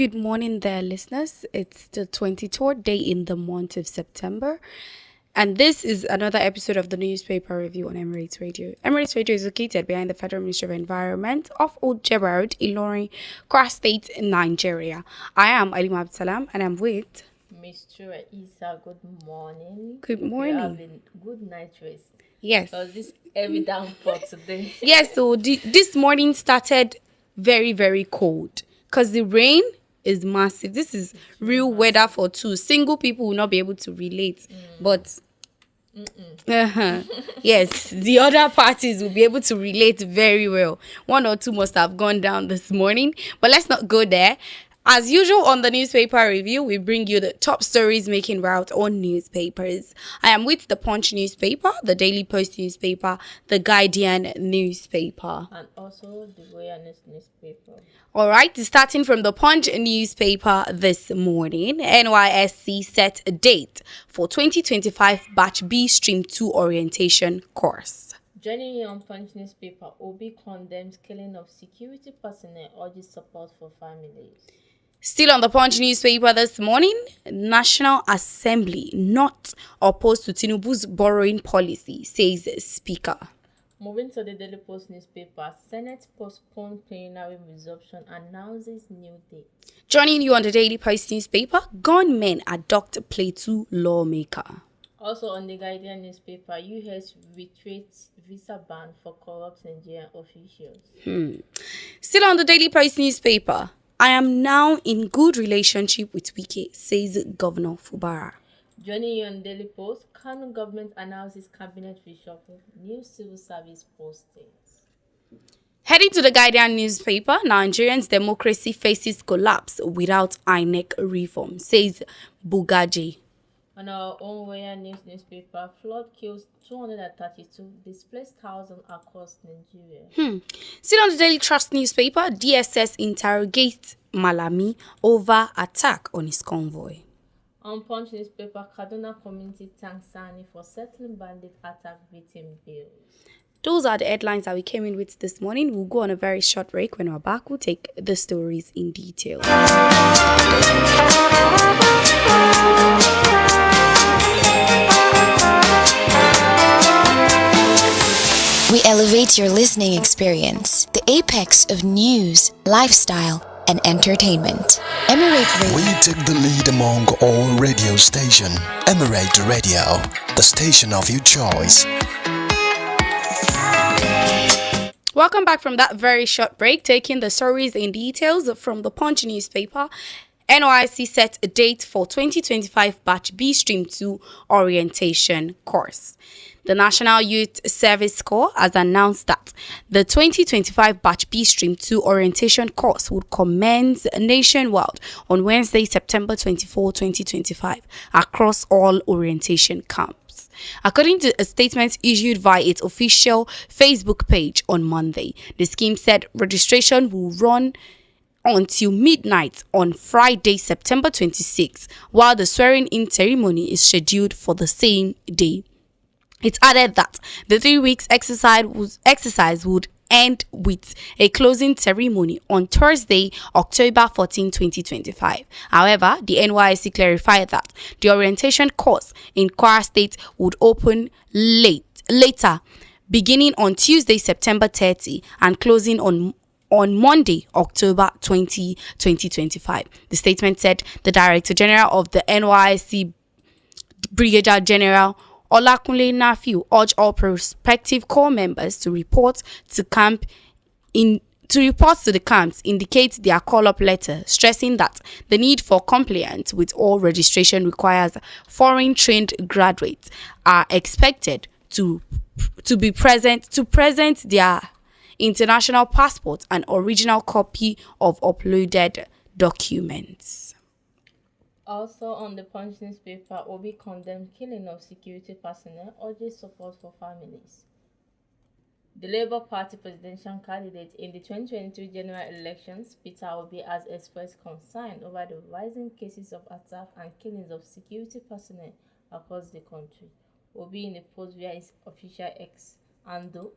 Good morning there, listeners. It's the 23rd day in the month of September, and this is another episode of the newspaper review on Emirate Radio. Emirate Radio is located behind the Federal Ministry of Environment of Old Road, Ilorin, Kwara State, Nigeria. I am Alimah Abdulsalam, and I'm with Misturah Issa. Good morning. Good morning. You're having good night rest. Yes. Because this heavy downpour today. Yes, so this morning started very, very cold because the rain is massive. This is real weather for two. Single people will not be able to relate, but yes, the other parties will be able to relate very well. One or two must have gone down this morning, but let's not go there. As usual on the newspaper review, we bring you the top stories making route on newspapers. I am with the Punch newspaper, the Daily Post newspaper, the Guardian newspaper, and also the Royalist newspaper. All right, starting from the Punch newspaper this morning, NYSC set a date for 2025 Batch B Stream 2 orientation course. Joining you on Punch newspaper, Obi condemns killing of security personnel, urges support for families. Still on the Punch newspaper this morning, National Assembly not opposed to Tinubu's borrowing policy, says Speaker. Moving to the Daily Post newspaper, Senate postponed plenary resumption, announces new date. Joining you on the Daily Post newspaper, gunmen adopt Plateau lawmaker. Also on the Guardian newspaper, US reiterates visa ban for corrupt Nigerian officials. Still on the Daily Post newspaper, I am now in good relationship with Wike, says Governor Fubara. Joining you on Daily Post, Kano government announces cabinet reshuffle, new civil service postings. Heading to the Guardian newspaper, Nigerians' democracy faces collapse without INEC reform, says Bugaji. On our own Royal News newspaper, flood kills 232 displaced thousands across Nigeria. Still on the Daily Trust newspaper, DSS interrogates Malami over attack on his convoy. On Punch newspaper, Kaduna community thanks Sani for settling bandit attack victim bills. Those are the headlines that we came in with this morning. We'll go on a very short break. When we're back, we'll take the stories in detail. We elevate your listening experience, the apex of news, lifestyle, and entertainment. Emirate Radio. We take the lead among all radio stations. Emirate Radio, the station of your choice. Welcome back from that very short break, taking the stories in details from the Punch newspaper. NYSC set a date for 2025 Batch B Stream 2 orientation course. The National Youth Service Corps has announced that the 2025 Batch B Stream 2 orientation course would commence nationwide on Wednesday, September 24, 2025, across all orientation camps. According to a statement issued via its official Facebook page on Monday, the scheme said registration will run until midnight on Friday, September 26, while the swearing-in ceremony is scheduled for the same day. It added that the 3 weeks exercise would end with a closing ceremony on Thursday, October 14, 2025. However, the NYSC clarified that the orientation course in Kwara State would open later, beginning on Tuesday, September 30, and closing on Monday, October 20, 2025. The statement said the Director General of the NYSC, Brigadier General Olakunle Nafiu, urged all prospective corps members to report to the camps, indicate their call-up letter, stressing that the need for compliance with all registration requires foreign-trained graduates are expected to present their international passport and original copy of uploaded documents. Also on the Punch newspaper, Obi condemned killing of security personnel, urges support for families. The Labour Party presidential candidate in the 2023 general elections, Peter Obi, has expressed concern over the rising cases of attack and killings of security personnel across the country. Obi, in a post via his official X handle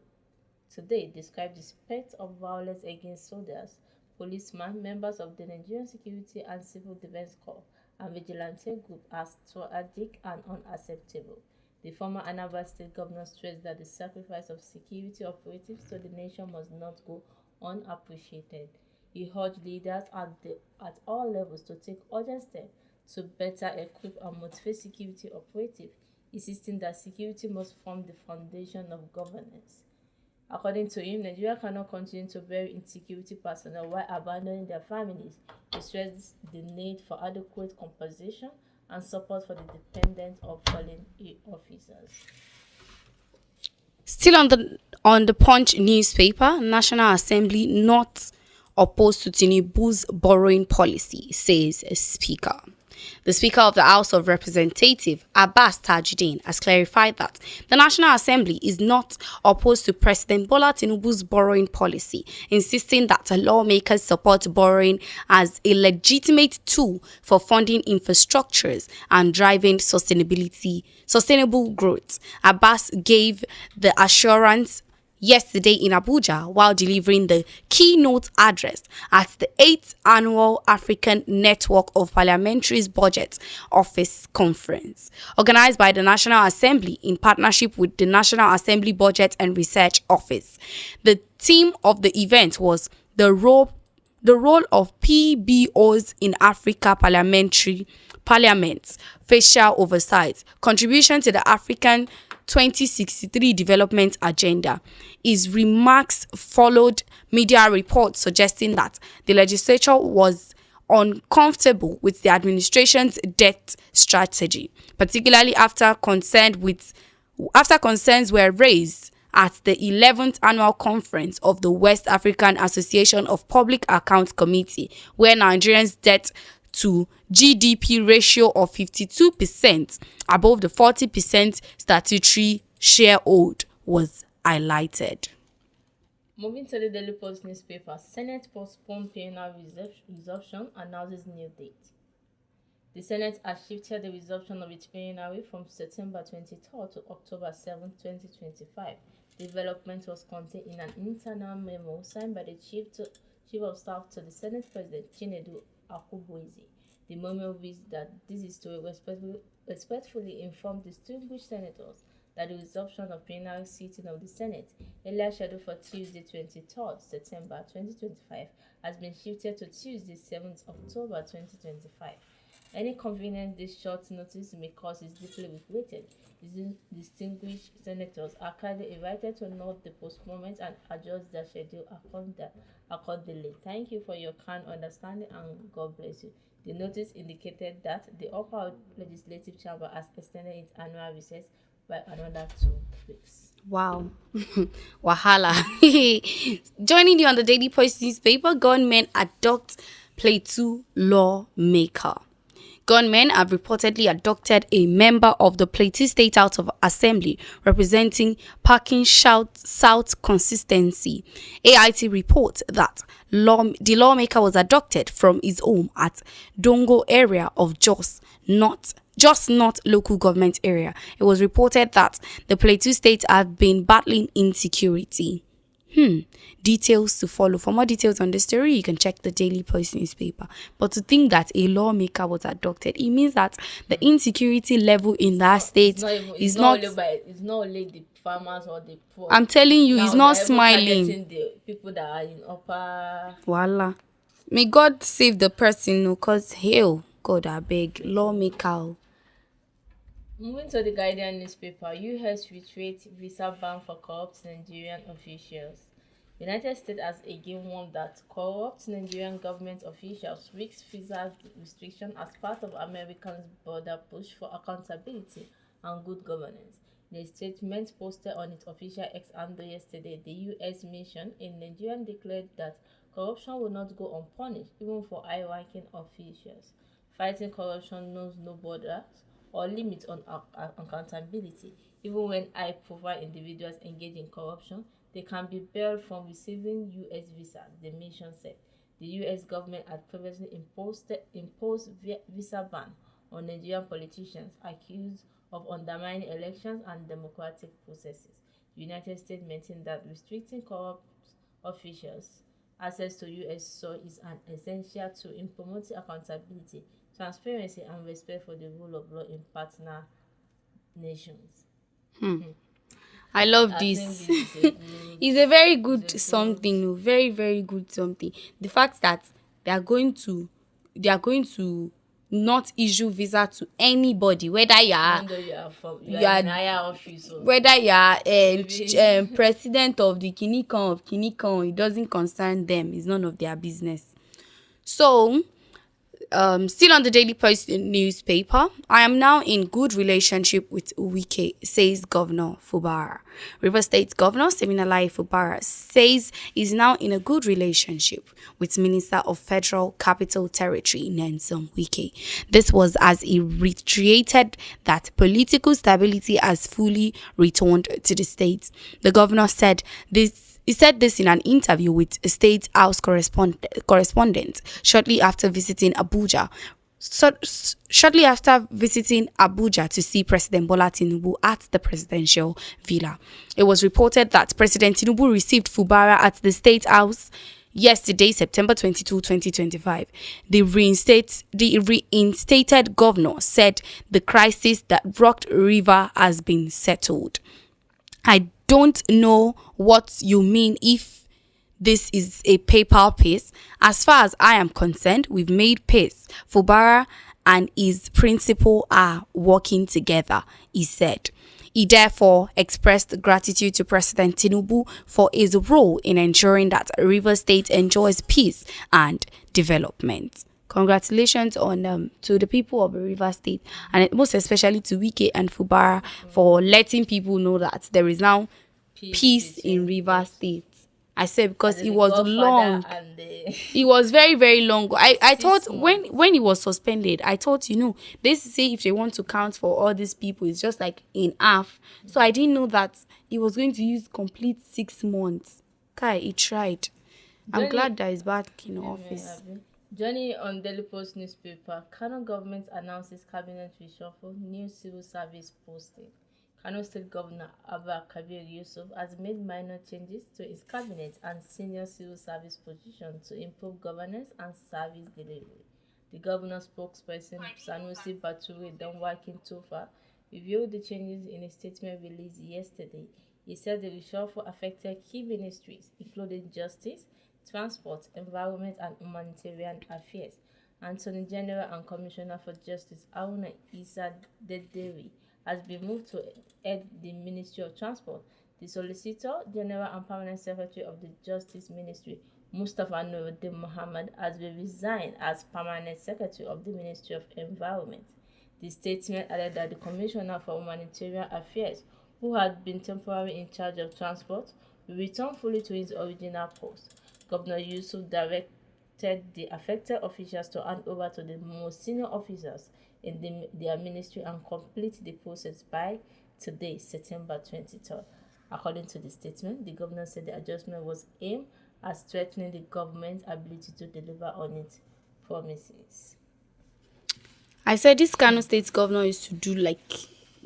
today, described the spate of violence against soldiers policemen, members of the Nigerian Security and Civil Defense Corps, and vigilante group as tragic and unacceptable. The former Anambra State governor stressed that the sacrifice of security operatives to the nation must not go unappreciated. He urged leaders at all levels to take urgent steps to better equip and motivate security operatives, insisting that security must form the foundation of governance. According to him, Nigeria cannot continue to bury insecurity personnel while abandoning their families. He stressed the need for adequate compensation and support for the dependents of fallen officers. Still on the Punch newspaper, National Assembly not opposed to Tinubu's borrowing policy, says Speaker. The Speaker of the House of Representatives, Abbas Tajuddin, has clarified that the National Assembly is not opposed to President Bola Tinubu's borrowing policy, insisting that lawmakers support borrowing as a legitimate tool for funding infrastructures and driving sustainable growth. Abbas gave the assurance yesterday in Abuja while delivering the keynote address at the 8th Annual African Network of Parliamentaries Budget Office Conference, organized by the National Assembly in partnership with the National Assembly Budget and Research Office. The theme of the event was the role of PBOs in Africa Parliament's facial oversight, contribution to the African 2063 development agenda. His remarks followed media reports suggesting that the legislature was uncomfortable with the administration's debt strategy, particularly after concerns were raised at the 11th annual conference of the West African Association of Public Accounts Committee, where Nigeria's debt to GDP ratio of 52%, above the 40% statutory sharehold, was highlighted. Moving to the Daily Post newspaper, Senate postponed PNR resumption, announces new date. The Senate has shifted the resumption of its PNR from September 23rd to October 7, 2025. The development was contained in an internal memo signed by the Chief of Staff to the Senate President, Chinedu Akubueze. The memo reads that this is to respectfully inform distinguished senators that the resumption of plenary sitting of the Senate, earlier scheduled for Tuesday 23rd September 2025, has been shifted to Tuesday 7th October 2025. Any convenience this short notice may cause is deeply regretted. Distinguished senators are kindly invited to note the postponement and adjust their schedule accordingly. Thank you for your kind understanding and God bless you. The notice indicated that the upper legislative chamber has extended its annual recess by another 2 weeks. Wow. Wahala. Joining you on the Daily Post newspaper, gunmen abduct Plateau lawmaker. Gunmen have reportedly abducted a member of the Plateau State House of Assembly representing Parking South consistency. AIT reports that the lawmaker was abducted from his home at Dongo area of Jos North local government area. It was reported that the Plateau State had been battling insecurity. Details to follow. For more details on the story, you can check the Daily Post newspaper. But to think that a lawmaker was abducted, it means that the insecurity level in that state is not only the farmers or the poor. I'm telling you, it's not smiling. The people that are in upper. Voila. May God save the person, because hell, God, I beg, lawmaker. Moving to the Guardian newspaper, US reiterates visa ban for corrupt Nigerian officials. United States has again warned that corrupt Nigerian government officials risk visa restriction as part of America's border push for accountability and good governance. In a statement posted on its official X handle yesterday, the U.S. mission in Nigeria declared that corruption will not go unpunished, even for high-ranking officials. Fighting corruption knows no borders or limits on accountability. Even when high-profile individuals engage in corruption, they can be barred from receiving U.S. visas, the mission said. The U.S. government had previously imposed visa ban on Nigerian politicians accused of undermining elections and democratic processes. The United States maintained that restricting corrupt officials Access to U.S. soil is an essential tool in promoting accountability, transparency, and respect for the rule of law in partner nations. I love I think this. this is a good, It's a very good it's a something, oh, very very good something. The fact that they are going to not issue visa to anybody, whether even though you you are are in higher office, so whether you are maybe president of the Kinikon of Kinikon, it doesn't concern them. It's none of their business. So still on the Daily Post newspaper, I am now in good relationship with Wike, says Governor Fubara. River State Governor Seminalai Fubara says he's now in a good relationship with Minister of Federal Capital Territory Nyesom Wike. This was as he reiterated that political stability has fully returned to the state. The governor said this. He said this in an interview with a State House correspondent shortly after visiting Abuja. Shortly after visiting Abuja to see President Bola Tinubu at the presidential villa. It was reported that President Tinubu received Fubara at the State House yesterday, September 22, 2025. The reinstated governor said the crisis that rocked River has been settled. I don't know what you mean if this is a PayPal piece. As far as I am concerned, we've made peace. Fubara and his principal are working together, he said. He therefore expressed gratitude to President Tinubu for his role in ensuring that Rivers State enjoys peace and development. Congratulations on to the people of Rivers State, and most especially to Wike and Fubara for letting people know that there is now peace in Rivers State. I said because it was long. It was very very long. I thought when it was suspended, I thought they say if they want to count for all these people, it's just like in half. So I didn't know that it was going to use complete 6 months. Kai, he tried. I'm glad that he's back in office. Journey on Daily Post newspaper, Kano government announces cabinet reshuffle, new civil service posting. Kano State Governor Abba Kabir Yusuf has made minor changes to his cabinet and senior civil service position to improve governance and service delivery. The governor's spokesperson, Sanusi Bature Danwakin Tofa, revealed the changes in a statement released yesterday. He said the reshuffle affected key ministries, including Justice, Transport, Environment and Humanitarian Affairs. Attorney General and Commissioner for Justice Alimah Issa has been moved to head the Ministry of Transport. The Solicitor General and Permanent Secretary of the Justice Ministry, Mustafa Nuruddin Mohammed, has been resigned as Permanent Secretary of the Ministry of Environment. The statement added that the Commissioner for Humanitarian Affairs, who had been temporarily in charge of transport, will return fully to his original post. Governor Yusuf directed the affected officials to hand over to the most senior officers in their ministry and complete the process by today, September 23rd. According to the statement, the governor said the adjustment was aimed at strengthening the government's ability to deliver on its promises. I said this Kano State governor is to do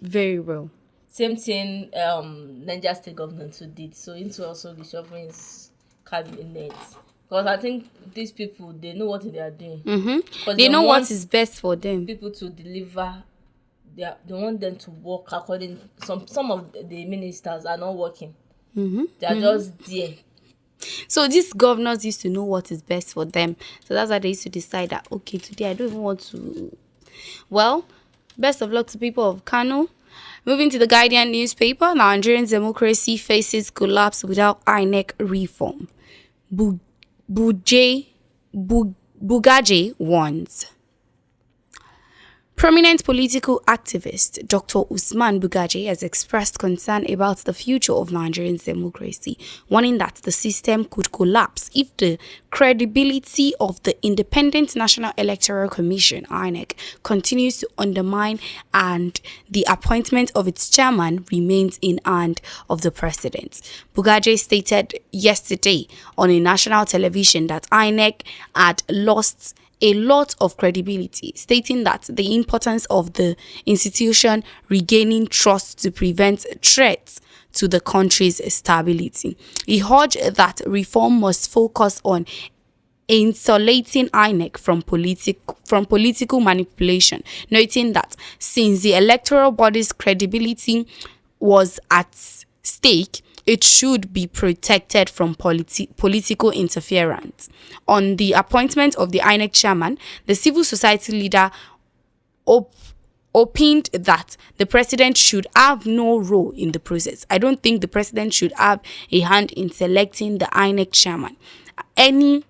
very well. Same thing Niger State government too did. So into also the reshuffling cabinet. Because I think these people, they know what they are doing. Mm-hmm. They know what is best for them. People to deliver. They want them to work according. Some of the ministers are not working. Mm-hmm. They are just there. So these governors used to know what is best for them. So that's why they used to decide that, okay, today I don't even want to. Well, best of luck to people of Kano. Moving to the Guardian newspaper, Nigerian democracy faces collapse without INEC reform. Bugaje warns. Prominent political activist Dr. Usman Bugaje has expressed concern about the future of Nigerian democracy, warning that the system could collapse if the credibility of the Independent National Electoral Commission (INEC) continues to undermine and the appointment of its chairman remains in hand of the president. Bugaje stated yesterday on a national television that INEC had lost a lot of credibility, stating that the importance of the institution regaining trust to prevent threats to the country's stability. He urged that reform must focus on insulating INEC from political manipulation, noting that since the electoral body's credibility was at stake, it should be protected from political interference. On the appointment of the INEC chairman, the civil society leader opined that the president should have no role in the process. I don't think the president should have a hand in selecting the INEC chairman. Any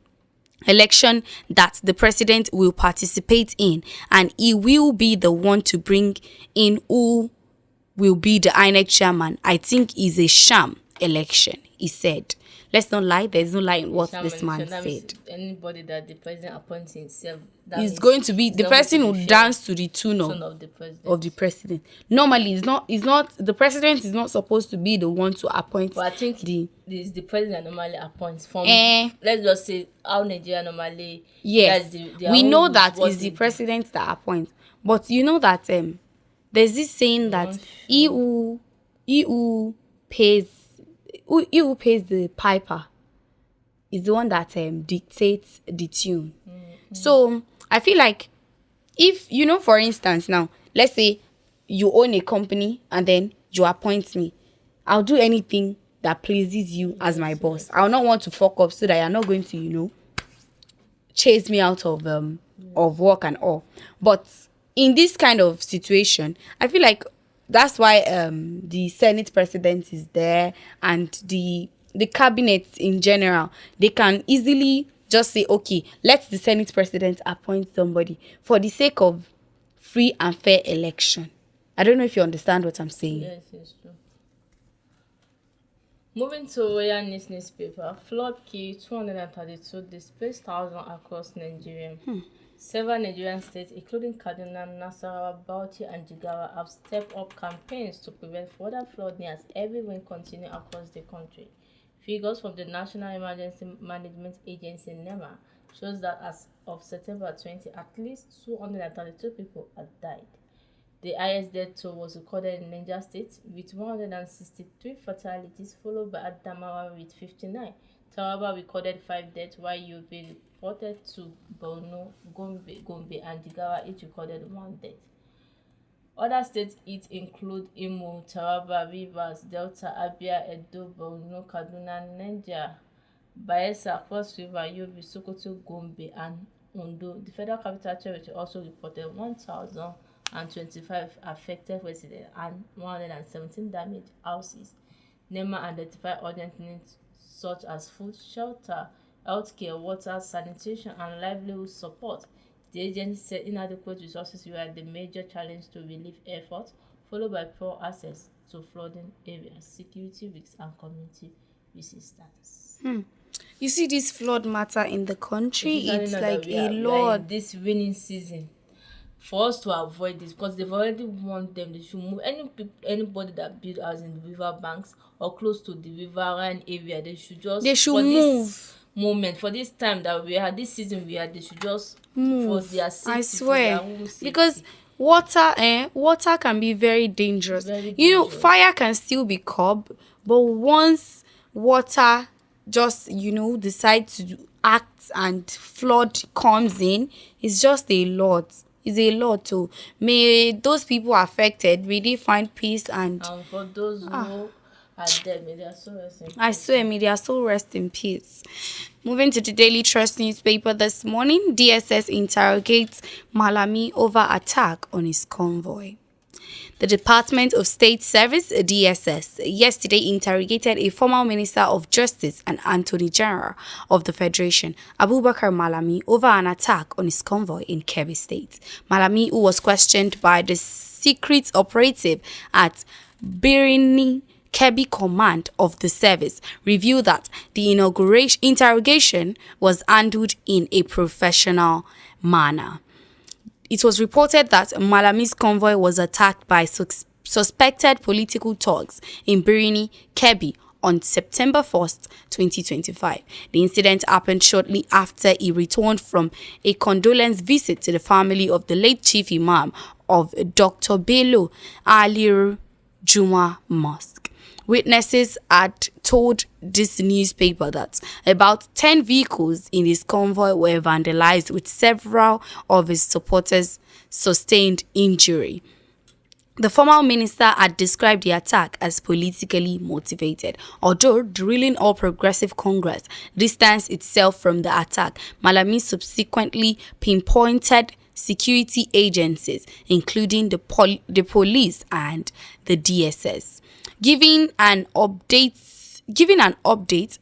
election that the president will participate in, and he will be the one to bring in who will be the INEC chairman, I think is a sham election, he said. Let's not lie, there's no lie in what this man said. Anybody that the president appoints himself, is going to be the person who dance to the tune of the president. Normally, it's not the president is not supposed to be the one to appoint. But I think the president normally appoints from. Let's just say how Nigeria normally. Yes, we know that it's the president that appoints. But you know that there's this saying that he who pays the piper is the one that dictates the tune. So I feel like if, for instance, now, let's say you own a company and then you appoint me, I'll do anything that pleases you as my boss. I'll not want to fuck up so that you're not going to, chase me out of work and all. But in this kind of situation, I feel like that's why the Senate president is there, and the cabinet in general, they can easily just say, okay, let the Senate president appoint somebody for the sake of free and fair election. I don't know if you understand what I'm saying. Yes, it's true. Moving to Royal News newspaper, flood killed 232 displaced thousands across Nigeria. Several Nigerian states, including Kaduna, Nasarawa, Bauchi, and Jigawa, have stepped up campaigns to prevent further flooding as heavy rain continues across the country. Figures from the National Emergency Management Agency (NEMA) shows that as of September 20, at least 232 people had died. The highest death toll was recorded in Niger State with 163 fatalities, followed by Adamawa with 59. Taraba recorded 5 deaths, while Yobe reported 2. Borno, Gombe, and Jigawa each recorded 1 death. Other states it include Imo, Taraba, Rivers, Delta, Abia, Edo, Borno, Kaduna, Niger, Bayelsa, Cross River, Yobe, Sokoto, Gombe, and Ondo. The Federal Capital Territory also reported 1,025 affected residents and 117 damaged houses. NEMA identified urgent needs such as food, shelter, healthcare, water, sanitation, and livelihood support. The agency said inadequate resources were the major challenge to relief efforts, followed by poor access to flooding areas, security risks, and community resistance. You see this flood matter in the country, it's like a lot. This rainy season, for us to avoid this, because they've already warned them, they should move. Anybody that build house in the river banks or close to the riverine area, they should move. This moment, for this time that we had, this season we had, they should just move for their safety. I swear, because water can be very dangerous. Fire can still be curbed, but once water just decide to act and flood comes in, it's just a lot. It's a lot too. May those people affected really find peace, and for those who are dead, may their soul rest in peace. I swear, may their soul rest in peace. Moving to the Daily Trust newspaper this morning, DSS interrogates Malami over attack on his convoy. The Department of State Service, DSS, yesterday interrogated a former Minister of Justice and Attorney General of the Federation, Abubakar Malami, over an attack on his convoy in Kebbi State. Malami, who was questioned by the secret operative at Birini Kebbi Command of the service, revealed that the interrogation was handled in a professional manner. It was reported that Malami's convoy was attacked by suspected political thugs in Birini, Kebbi on September 1st, 2025. The incident happened shortly after he returned from a condolence visit to the family of the late Chief Imam of Dr. Bello Ali Juma Mosque. Witnesses had told this newspaper that about 10 vehicles in his convoy were vandalized, with several of his supporters sustained injury. The former minister had described the attack as politically motivated. Although the ruling All Progressive Congress distanced itself from the attack, Malami subsequently pinpointed security agencies, including the police and the DSS. Giving an update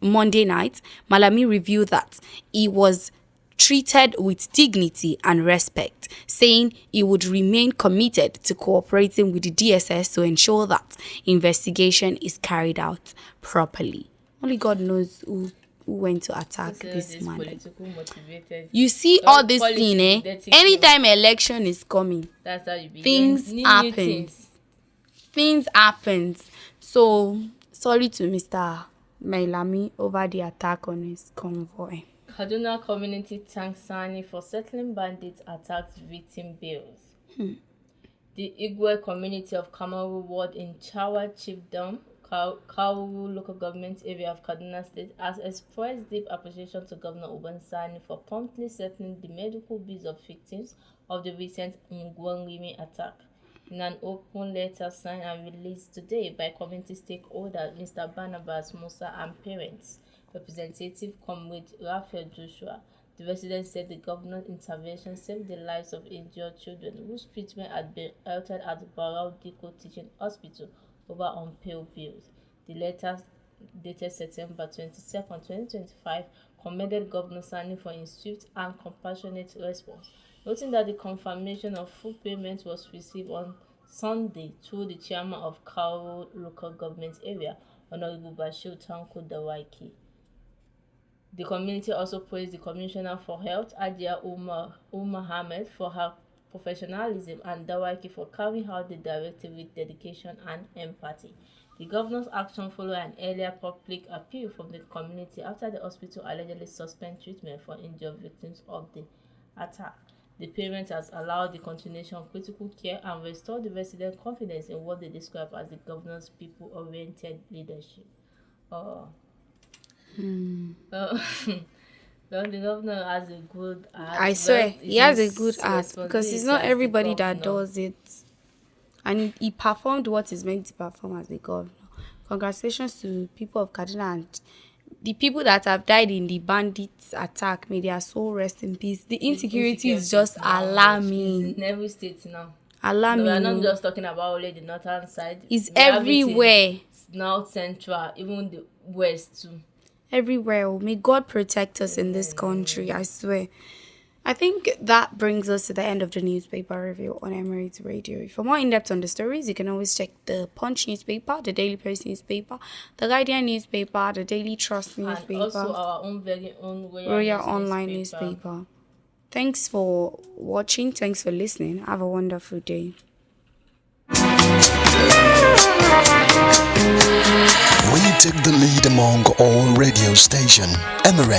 Monday night, Malami revealed that he was treated with dignity and respect, saying he would remain committed to cooperating with the DSS to ensure that investigation is carried out properly. Only God knows who went to attack this man. You see all this thing, anytime election is coming, that's how you be. Things happen. Things happen. So, sorry to Mr. Mailami over the attack on his convoy. Kaduna community thanks Sani for settling bandits attacked victim bills. The Igwe community of Kamaru ward in Chawa Chiefdom, Kauru local government area of Kaduna State, has expressed deep appreciation to Governor Uban Sani for promptly settling the medical bills of victims of the recent Ngwangimi attack. In an open letter signed and released today by community stakeholders, Mr. Barnabas Musa, and parents, Representative Comrade Raphael Joshua, the resident said the governor's intervention saved the lives of injured children whose treatment had been altered at the Barao Diko Teaching Hospital over unpaid bills. The letter, dated September 22nd, 2025, commended Governor Sani for his swift and compassionate response, noting that the confirmation of full payment was received on Sunday through the chairman of Kauru local government area, Honorable Bashir Tanko Dawaiki. The community also praised the Commissioner for Health, Adia Umar Ahmed, for her professionalism, and Dawaiki for carrying out the directive with dedication and empathy. The governor's action followed an earlier public appeal from the community after the hospital allegedly suspended treatment for injured victims of the attack. The parent has allowed the continuation of critical care and restored the resident confidence in what they describe as the governor's people-oriented leadership. Well, the governor has a good heart. I swear, he has a good heart, because it's not everybody that does it. And he performed what is meant to perform as the governor. Congratulations to people of Kaduna and the people that have died in the bandits attack. May their soul rest in peace. The insecurity is just alarming. It's in every state now. Alarming. No, we are not just talking about only the northern side. It's everywhere. North, central, even the west too. Everywhere. May God protect us in this country, I swear. I think that brings us to the end of the newspaper review on Emirate Radio. For more in-depth on the stories, you can always check the Punch newspaper, the Daily Press newspaper, the Guardian newspaper, the Daily Trust newspaper, and also our own very own Royal Online newspaper. Thanks for watching. Thanks for listening. Have a wonderful day. We take the lead among all radio stations. Emirate.